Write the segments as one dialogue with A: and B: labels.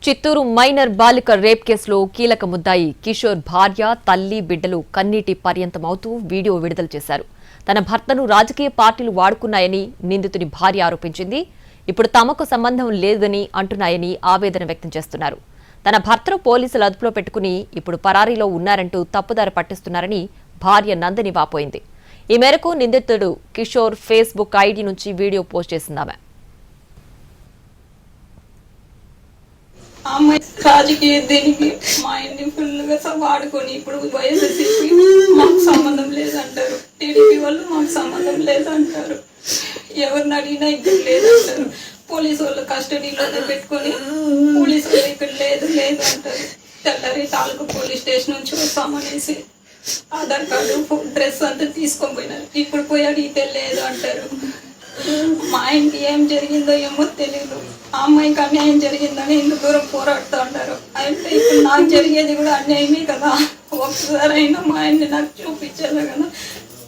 A: Chittoor minor బాలిక rape కేసులో కీలక ముద్దాయి కిషోర్ భార్య తల్లి బిడ్డలు కన్నీటి పర్యంతమవుతూ వీడియో విడుదల చేశారు. తన భర్తను రాజకీయ పార్టీలు వాడుకున్నాయని నిందితుడి భార్య ఆరోపించింది. ఇప్పుడు తమకు సంబంధం లేదని అంటున్నాయని ఆవేదన వ్యక్తం చేస్తున్నారు. తన భర్తను పోలీసులు అదుపులో పెట్టుకుని ఇప్పుడు పరారీలో ఉన్నారంటూ తప్పుదారి పట్టిస్తున్నారని భార్య నందిని వాపోయింది. ఈ మేరకు నిందితుడు కిషోర్ ఫేస్బుక్ ఐడి నుంచి వీడియో పోస్ట్ చేసిందామె.
B: అమ్మాయి రాజకీయ దేనికి మా ఇంటిని ఫుల్గా వాడుకొని ఇప్పుడు వైఎస్ఆర్సీపీ మాకు సంబంధం లేదంటారు, టీడీపీ వాళ్ళు మాకు సంబంధం లేదంటారు, ఎవరిని అడిగినా ఇక్కడ లేదంటారు, పోలీసు వాళ్ళు కస్టడీలోనే పెట్టుకొని పోలీసు వాళ్ళు ఇక్కడ లేదు లేదు అంటారు. తెల్లారి తాలూకు పోలీస్ స్టేషన్ నుంచి వస్తామనేసి ఆధార్ కార్డు డ్రెస్ అంతా తీసుకొని పోయినారు. ఇప్పుడు పోయి అడిగితే లేదు అంటారు. మా ఆయనకి ఏం జరిగిందో ఏమో తెలియదు. ఆ అమ్మాయికి అన్యాయం జరిగిందని ఇంత దూరం పోరాడుతూ ఉంటారు. అయితే ఇప్పుడు నాకు జరిగేది కూడా అన్యాయమే కదా. ఒకసారి అయినా మా ఆయన్ని నాకు చూపించాలి కదా.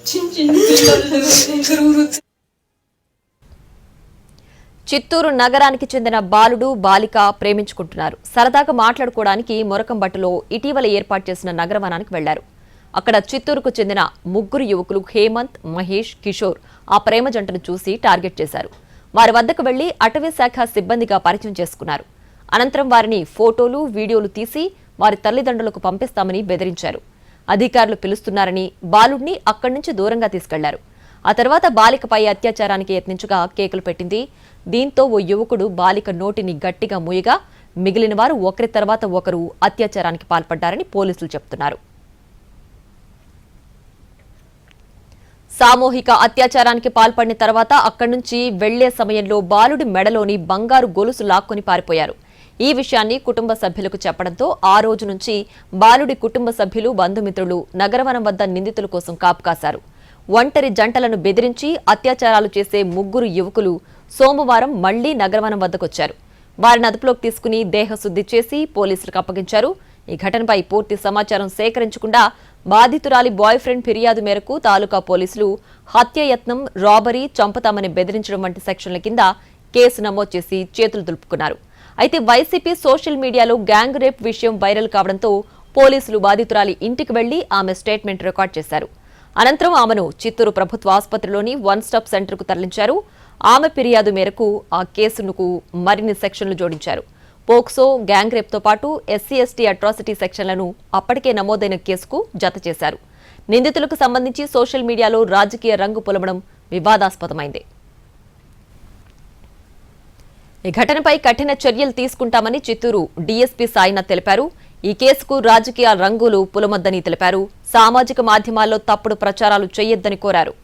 B: చిన్న చిన్న పిల్లలు
A: చిత్తూరు నగరానికి చెందిన బాలుడు బాలిక ప్రేమించుకుంటున్నారు. సరదాగా మాట్లాడుకోవడానికి మొరకంబట్టులో ఇటీవల ఏర్పాటు చేసిన నగరవనానికి వెళ్లారు. అక్కడ చిత్తూరుకు చెందిన ముగ్గురు యువకులు హేమంత్, మహేష్, కిషోర్ ఆ ప్రేమ జంటను చూసి టార్గెట్ చేశారు. వారి వద్దకు వెళ్లి అటవీ శాఖ సిబ్బందిగా పరిచయం చేసుకున్నారు. అనంతరం వారిని ఫోటోలు, వీడియోలు తీసి వారి తల్లిదండ్రులకు పంపిస్తామని బెదిరించారు. అధికారులు పిలుస్తున్నారని బాలుడిని అక్కడి నుంచి దూరంగా తీసుకెళ్లారు. ఆ తర్వాత బాలికపై అత్యాచారానికి యత్నించగా కేకులు పెట్టింది. దీంతో ఓ యువకుడు బాలిక నోటిని గట్టిగా మూయగా మిగిలిన వారు ఒకరి తర్వాత ఒకరు అత్యాచారానికి పాల్పడ్డారని పోలీసులు చెబుతున్నారు. సామూహిక అత్యాచారానికి పాల్పడిన తర్వాత అక్కడి నుంచి వెళ్లే సమయంలో బాలుడి మెడలోని బంగారు గొలుసు లాక్కొని పారిపోయారు. ఈ విషయాన్ని కుటుంబ సభ్యులకు చెప్పడంతో ఆ రోజు నుంచి బాలుడి కుటుంబ సభ్యులు, బంధుమిత్రులు నగరవనం వద్ద నిందితుల కోసం కాపు కాశారు. ఒంటరి జంటలను బెదిరించి అత్యాచారాలు చేసే ముగ్గురు యువకులు సోమవారం మళ్లీ నగరవనం వద్దకొచ్చారు. వారిని అదుపులోకి తీసుకుని దేహశుద్ధి చేసి పోలీసులకు అప్పగించారు. ఈ ఘటనపై పూర్తి సమాచారం సేకరించకుండా బాధితురాలి బాయ్ ఫ్రెండ్ ఫిర్యాదు మేరకు తాలూకా పోలీసులు హత్యాయత్నం, రాబరీ, చంపుతామని బెదిరించడం వంటి సెక్షన్ల కింద కేసు నమోదు చేసి చేతులు దులుపుకున్నారు. అయితే వైసీపీ సోషల్ మీడియాలో గ్యాంగ్ రేప్ విషయం వైరల్ కావడంతో పోలీసులు బాధితురాలి ఇంటికి వెళ్లి ఆమె స్టేట్మెంట్ రికార్డ్ చేశారు. అనంతరం ఆమెను చిత్తూరు ప్రభుత్వ ఆసుపత్రిలోని వన్ స్టాప్ సెంటర్కు తరలించారు. ఆమె ఫిర్యాదు మేరకు ఆ కేసుకు మరిన్ని సెక్షన్లు జోడించారు. పోక్సో, గ్యాంగ్ రేప్తో పాటు ఎస్సీ ఎస్టీ అట్రాసిటీ సెక్షన్లను అప్పటికే నమోదైన కేసుకు జత చేశారు. నిందితులకు సంబంధించి సోషల్ మీడియాలో రాజకీయ రంగు పొలమడం వివాదాస్పదమైంది. ఈ ఘటనపై కఠిన చర్యలు తీసుకుంటామని చిత్తూరు డీఎస్పీ సాయినాథ్ తెలిపారు. ఈ కేసుకు రాజకీయ రంగులు పులమొద్దని తెలిపారు. సామాజిక మాధ్యమాల్లో తప్పుడు ప్రచారాలు చేయొద్దని కోరారు.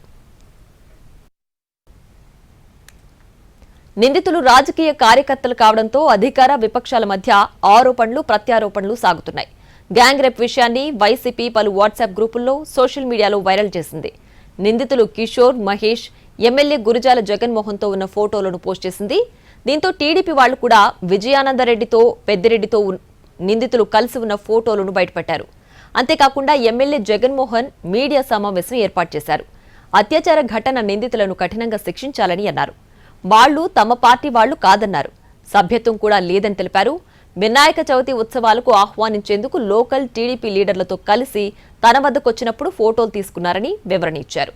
A: నిందితులు రాజకీయ కార్యకర్తలు కావడంతో అధికార, విపక్షాల మధ్య ఆరోపణలు, ప్రత్యారోపణలు సాగుతున్నాయి. గ్యాంగ్ రేప్ విషయాన్ని వైసీపీ పలు వాట్సాప్ గ్రూపుల్లో, సోషల్ మీడియాలో వైరల్ చేసింది. నిందితులు కిషోర్, మహేష్ ఎమ్మెల్యే గురజాల జగన్మోహన్తో ఉన్న ఫోటోలను పోస్ట్ చేసింది. దీంతో టీడీపీ వాళ్లు కూడా విజయానందరెడ్డితో, పెద్దిరెడ్డితో నిందితులు కలిసి ఉన్న ఫోటోలను బయటపెట్టారు. అంతేకాకుండా ఎమ్మెల్యే జగన్మోహన్ మీడియా సమావేశం ఏర్పాటు చేశారు. అత్యాచార ఘటన నిందితులను కఠినంగా శిక్షించాలని అన్నారు. వాళ్లు తమ పార్టీ వాళ్లు కాదన్నారు. సభ్యత్వం కూడా లేదని తెలిపారు. వినాయక చవితి ఉత్సవాలకు ఆహ్వానించేందుకు లోకల్ టీడీపీ లీడర్లతో కలిసి తన వద్దకొచ్చినప్పుడు ఫోటోలు తీసుకున్నారని వివరణ ఇచ్చారు.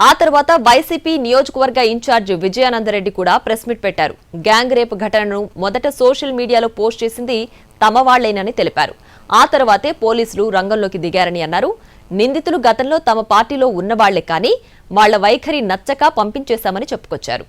A: ఆ తర్వాత వైసీపీ నియోజకవర్గ ఇన్ఛార్జ్ విజయానందరెడ్డి కూడా ప్రెస్ మీట్ పెట్టారు. గ్యాంగ్ రేప్ ఘటనను మొదట సోషల్ మీడియాలో పోస్ట్ చేసింది తమ వాళ్లేనని తెలిపారు. ఆ తర్వాతే పోలీసులు రంగంలోకి దిగారని అన్నారు. నిందితులు గతంలో తమ పార్టీలో ఉన్నవాళ్లే కానీ వాళ్ల వైఖరి నచ్చక పంపించేశామని చెప్పుకొచ్చారు.